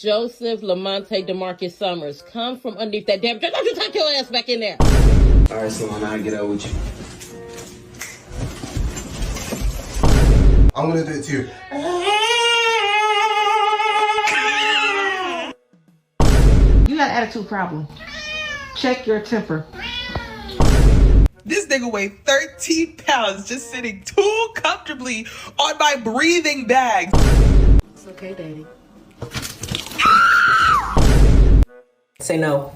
Joseph Lamonte DeMarcus Summers, come from underneath that damn. Don't you tuck your ass back in there. All right, Salon, I'll get out with you. I'm gonna do it too. You got an attitude problem. Check your temper. This nigga weighed 13 pounds just sitting too comfortably on my breathing bag. It's okay, Daddy. Say no.